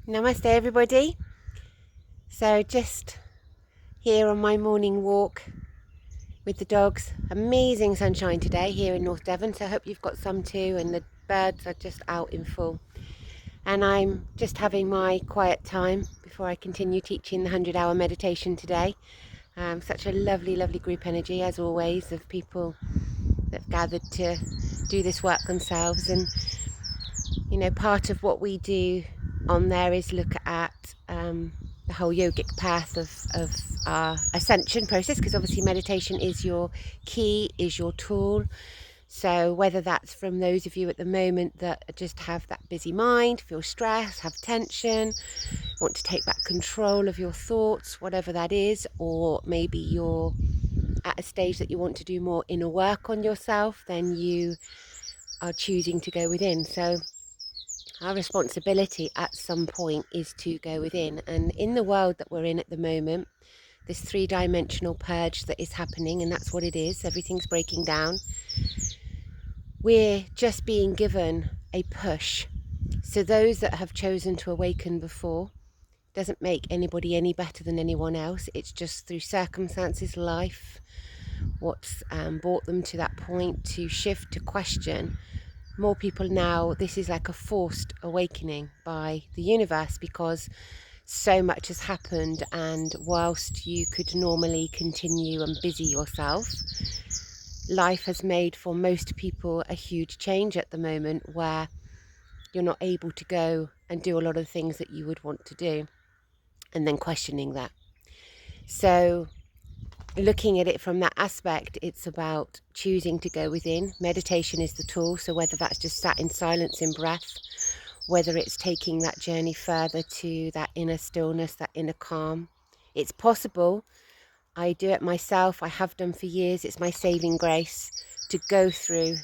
Namaste, everybody. So, just here on my morning walk with the dogs. Amazing sunshine today here in North Devon, so I hope you've got some too. And the birds are just out in full. And I'm just having my quiet time before I continue teaching the 100-hour meditation today. Such a lovely, lovely group energy, as always, of people that have gathered to do this work themselves. And part of what we do on there is look at the whole yogic path of our ascension process, because obviously meditation is your key, is your tool. So whether that's from those of you at the moment that just have that busy mind, feel stress, have tension, want to take back control of your thoughts, whatever that is, or maybe you're at a stage that you want to do more inner work on yourself, then you are choosing to go within. So our responsibility at some point is to go within. And in the world that we're in at the moment, this three-dimensional purge that is happening, and that's what it is, everything's breaking down, we're just being given a push. So those that have chosen to awaken before, doesn't make anybody any better than anyone else. It's just through circumstances, life, what's brought them to that point to shift, to question. More people now, this is like a forced awakening by the universe, because so much has happened, and whilst you could normally continue and busy yourself, life has made for most people a huge change at the moment, where you're not able to go and do a lot of things that you would want to do, and then questioning that. So looking at it from that aspect, it's about choosing to go within. Meditation is the tool. So whether that's just sat in silence in breath, whether it's taking that journey further to that inner stillness, that inner calm, it's possible. I do it myself. I have done for years. It's my saving grace to go through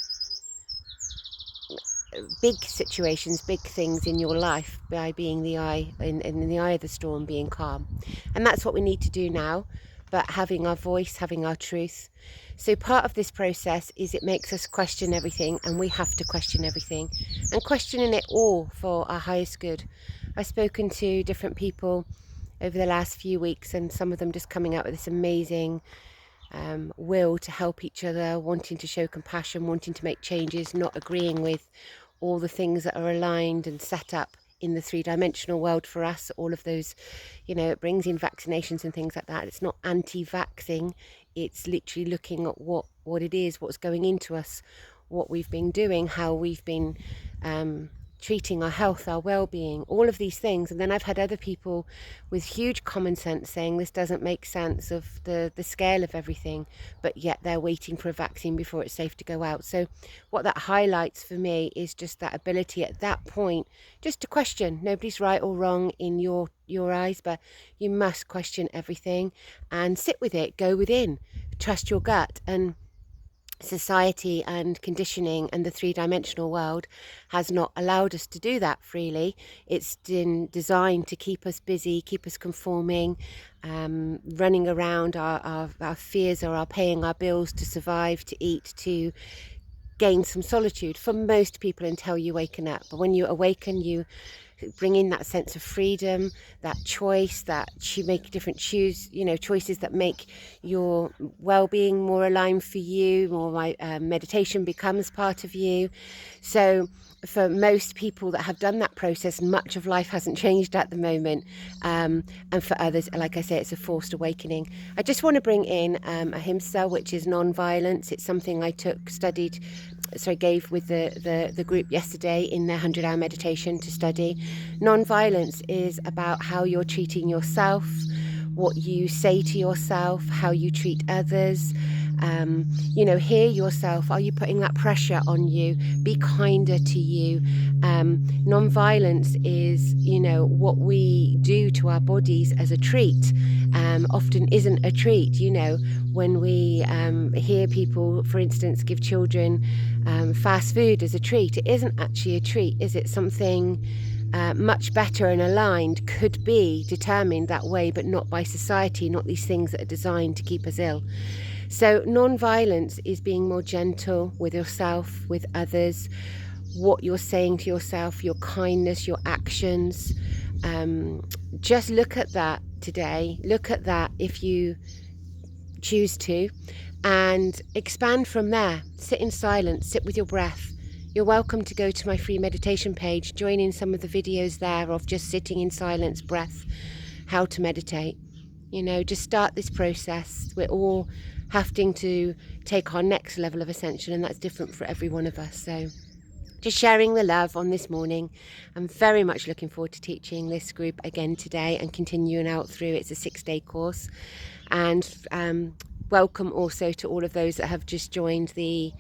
big situations, big things in your life by being the eye in the eye of the storm, being calm. And that's what we need to do now, but having our voice, having our truth. So part of this process is it makes us question everything, and we have to question everything, and questioning it all for our highest good. I've spoken to different people over the last few weeks, and some of them just coming out with this amazing will to help each other, wanting to show compassion, wanting to make changes, not agreeing with all the things that are aligned and set up in the three-dimensional world for us. All of those, it brings in vaccinations and things like that. It's not anti-vaxxing. It's literally looking at what it is, what's going into us, what we've been doing, how we've been treating our health, our well-being, all of these things. And then I've had other people with huge common sense saying this doesn't make sense of the scale of everything, but yet they're waiting for a vaccine before it's safe to go out. So what that highlights for me is just that ability at that point just to question. Nobody's right or wrong in your eyes, but you must question everything and sit with it, go within, trust your gut. And society and conditioning and the three-dimensional world has not allowed us to do that freely. It's been designed to keep us busy, keep us conforming, running around. Our fears are our paying our bills to survive, to eat, to gain some solitude for most people until you waken up. But when you awaken, you bring in that sense of freedom, that choice, that you make different choices that make your well-being more aligned for you, more meditation becomes part of you. So for most people that have done that process, much of life hasn't changed at the moment, and for others, like I say, it's a forced awakening. I just want to bring in ahimsa, which is non-violence. It's something I gave with the group yesterday in their 100-hour meditation to study. Non-violence is about how you're treating yourself, what you say to yourself, how you treat others. Hear yourself. Are you putting that pressure on you? Be kinder to you. Non-violence is, what we do to our bodies as a treat. Often isn't a treat. When we hear people, for instance, give children fast food as a treat, it isn't actually a treat, is it? Something much better and aligned could be determined that way, but not by society, not these things that are designed to keep us ill. So non-violence is being more gentle with yourself, with others, what you're saying to yourself, your kindness, your actions, Just look at that today. Look at that if you choose to, and expand from there. Sit in silence, sit with your breath. You're welcome to go to my free meditation page, join in some of the videos there of just sitting in silence, breath, how to meditate. You know, just start this process. We're all having to take our next level of ascension, and that's different for every one of us. So just sharing the love on this morning. I'm very much looking forward to teaching this group again today and continuing out through. It's a 6-day course. And welcome also to all of those that have just joined the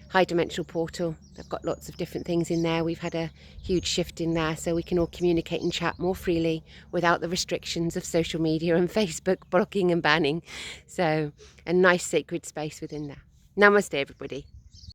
High Dimensional Portal. They've got lots of different things in there. We've had a huge shift in there, so we can all communicate and chat more freely without the restrictions of social media and Facebook blocking and banning. So a nice sacred space within there. Namaste, everybody.